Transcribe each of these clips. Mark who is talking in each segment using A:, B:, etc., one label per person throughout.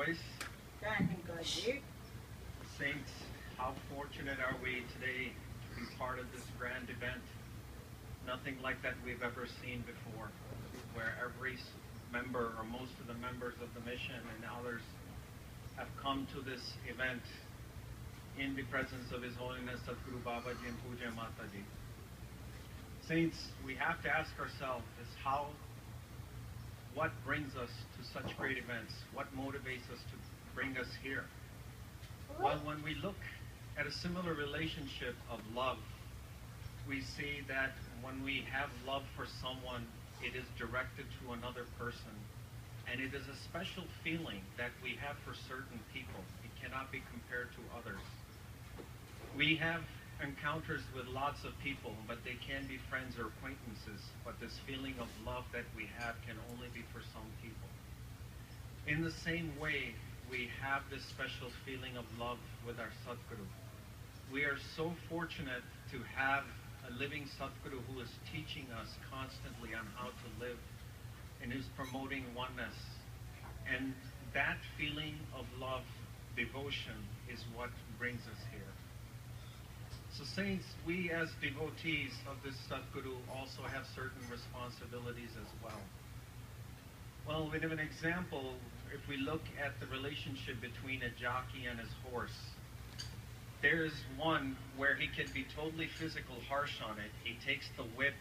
A: voice. Saints, how fortunate are we today to be part of this grand event. Nothing like that we've ever seen before, where every member or most of the members of the mission and others have come to this event in the presence of His Holiness Sadhguru Babaji and Puja Mataji. Saints, we have to ask ourselves is what brings us to such great events? What motivates us to bring us here? Well, when we look at a similar relationship of love, we see that when we have love for someone, it is directed to another person. And it is a special feeling that we have for certain people. It cannot be compared to others. We have encounters with lots of people, but they can be friends or acquaintances. But this feeling of love that we have can only be for some people. In the same way, we have this special feeling of love with our Sadhguru. We are so fortunate to have a living Sadhguru who is teaching us constantly on how to live and who's promoting oneness. And that feeling of love, devotion, is what brings us here. So saints, we as devotees of this Sadhguru also have certain responsibilities as well. Well, we have an example. If we look at the relationship between a jockey and his horse, there's one where he can be totally physical, harsh on it. He takes the whip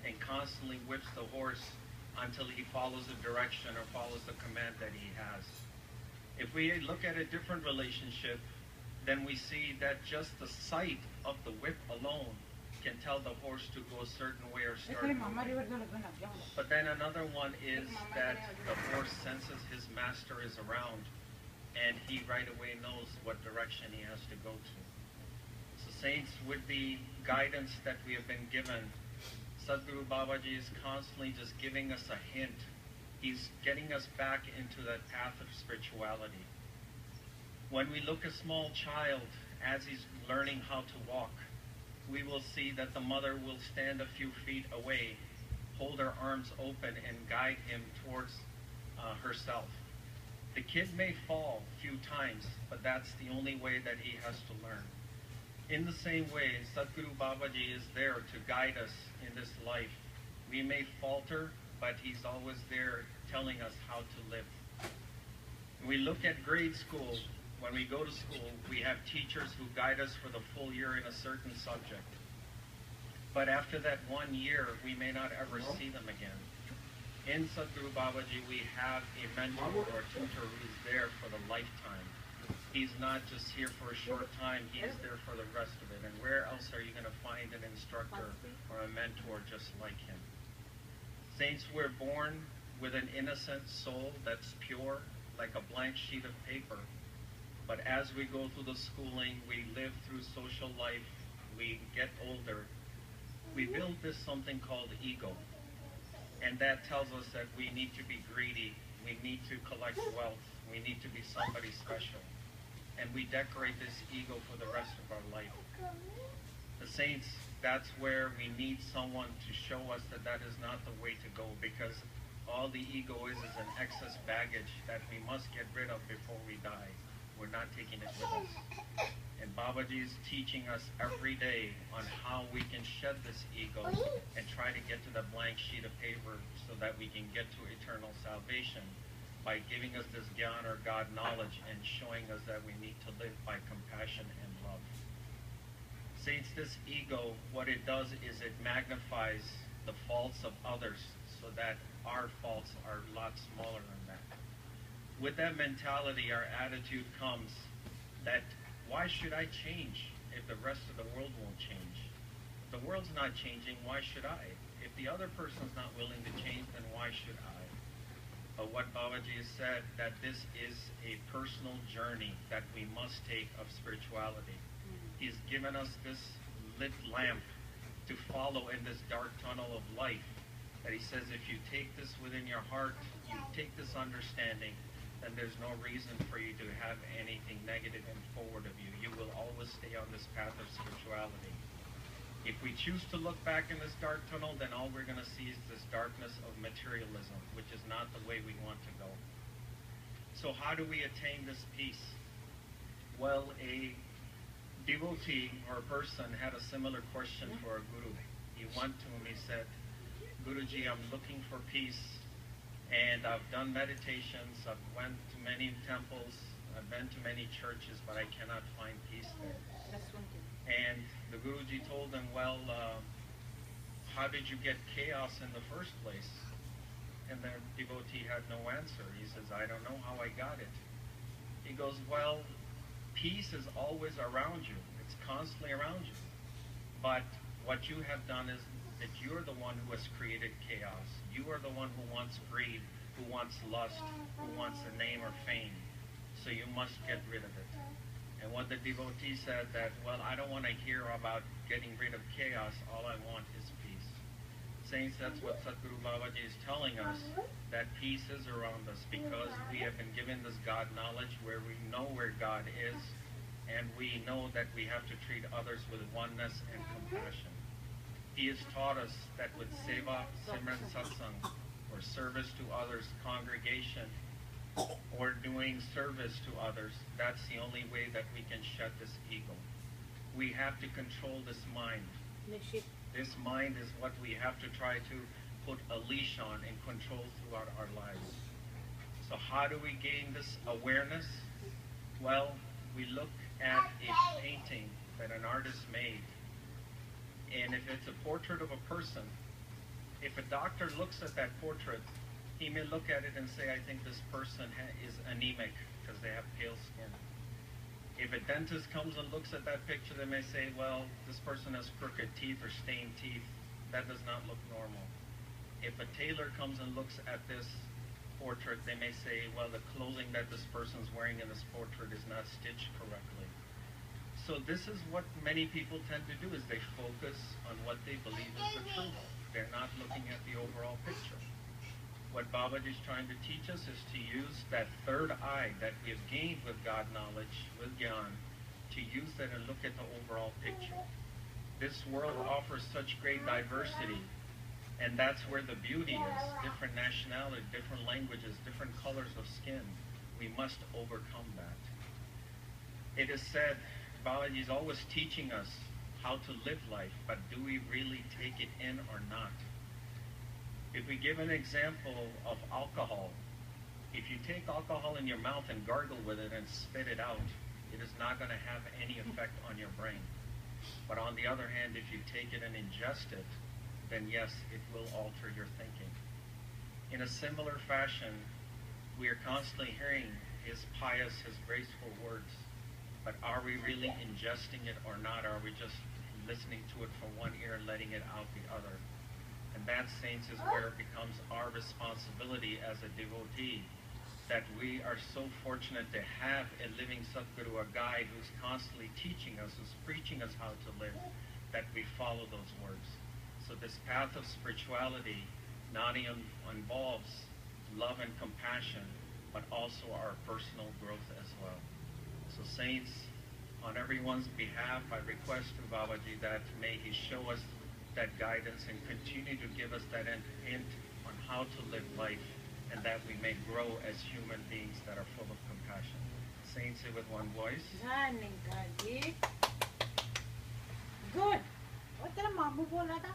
A: and constantly whips the horse until he follows the direction or follows the command that he has. If we look at a different relationship, then we see that just the sight of the whip alone can tell the horse to go a certain way or start moving. But then another one is that the horse senses his master is around and he right away knows what direction he has to go to. So saints, with the guidance that we have been given, Sadhguru Babaji is constantly just giving us a hint. He's getting us back into that path of spirituality. When we look at a small child as he's learning how to walk, we will see that the mother will stand a few feet away, hold her arms open, and guide him towards herself. The kid may fall a few times, but that's the only way that he has to learn. In the same way, Sadhguru Babaji is there to guide us in this life. We may falter, but he's always there telling us how to live. When we look at grade school, when we go to school, we have teachers who guide us for the full year in a certain subject. But after that 1 year, we may not ever see them again. In Sadhguru Babaji, we have a mentor or a tutor who's there for the lifetime. He's not just here for a short time, he is there for the rest of it. And where else are you going to find an instructor or a mentor just like him? Saints, we're born with an innocent soul that's pure, like a blank sheet of paper. But as we go through the schooling, we live through social life, we get older, we build this something called ego. And that tells us that we need to be greedy, we need to collect wealth, we need to be somebody special. And we decorate this ego for the rest of our life. The saints, that's where we need someone to show us that that is not the way to go, because all the ego is an excess baggage that we must get rid of before we die. We're not taking it with us. And Babaji is teaching us every day on how we can shed this ego and try to get to the blank sheet of paper so that we can get to eternal salvation by giving us this Gyan or God knowledge and showing us that we need to live by compassion and love. Saints, this ego, what it does is it magnifies the faults of others so that our faults are a lot smaller than that. With that mentality, our attitude comes that why should I change if the rest of the world won't change? If the world's not changing, why should I? If the other person's not willing to change, then why should I? But what Babaji has said, that this is a personal journey that we must take of spirituality. He's given us this lit lamp to follow in this dark tunnel of life. That he says, if you take this within your heart, you take this understanding, then there's no reason for you to have anything negative and forward of you. You will always stay on this path of spirituality. If we choose to look back in this dark tunnel, then all we're going to see is this darkness of materialism, which is not the way we want to go. So how do we attain this peace? Well, a devotee or a person had a similar question for a guru. He went to him, he said, Guruji, I'm looking for peace, and I've done meditations, I've went to many temples, I've been to many churches, but I cannot find peace there. And the Guruji told him, well, how did you get chaos in the first place? And the devotee had no answer. He says, I don't know how I got it. He goes, well, peace is always around you. It's constantly around you. But what you have done is that you're the one who has created chaos. You are the one who wants greed, who wants lust, who wants a name or fame. So you must get rid of it. And what the devotee said that, well, I don't want to hear about getting rid of chaos. All I want is peace. Saints, that's what Sadhguru Babaji is telling us, that peace is around us because we have been given this God knowledge where we know where God is, and we know that we have to treat others with oneness and compassion. He has taught us that with seva, simran, satsang, or service to others, congregation, or doing service to others, that's the only way that we can shut this ego. We have to control this mind. This mind is what we have to try to put a leash on and control throughout our lives. So how do we gain this awareness? Well, we look at a painting that an artist made, and if it's a portrait of a person, if a doctor looks at that portrait, he may look at it and say, I think this person is anemic because they have pale skin. If a dentist comes and looks at that picture, they may say, well, this person has crooked teeth or stained teeth. That does not look normal. If a tailor comes and looks at this portrait, they may say, well, the clothing that this person's wearing in this portrait is not stitched correctly. So this is what many people tend to do, is they focus on what they believe is the truth. They're not looking at the overall picture. What Babaji is trying to teach us is to use that third eye that we have gained with God knowledge, with Gyan, to use that and look at the overall picture. This world offers such great diversity, and that's where the beauty is. Different nationality, different languages, different colors of skin. We must overcome that. It is said, Babaji is always teaching us how to live life, but do we really take it in or not? If we give an example of alcohol, if you take alcohol in your mouth and gargle with it and spit it out, it is not going to have any effect on your brain. But on the other hand, if you take it and ingest it, then yes, it will alter your thinking. In a similar fashion, we are constantly hearing his pious, his graceful words, but are we really ingesting it or not? Are we just listening to it from one ear and letting it out the other? And that, saints, is where it becomes our responsibility as a devotee, that we are so fortunate to have a living Sadguru, a guide who's constantly teaching us, who's preaching us how to live, that we follow those words. So this path of spirituality not only involves love and compassion, but also our personal growth as well. So saints, on everyone's behalf, I request to Babaji that may he show us that guidance and continue to give us that hint on how to live life, and that we may grow as human beings that are full of compassion. Saints, say with one voice.
B: Good. What did Mamu bola tha?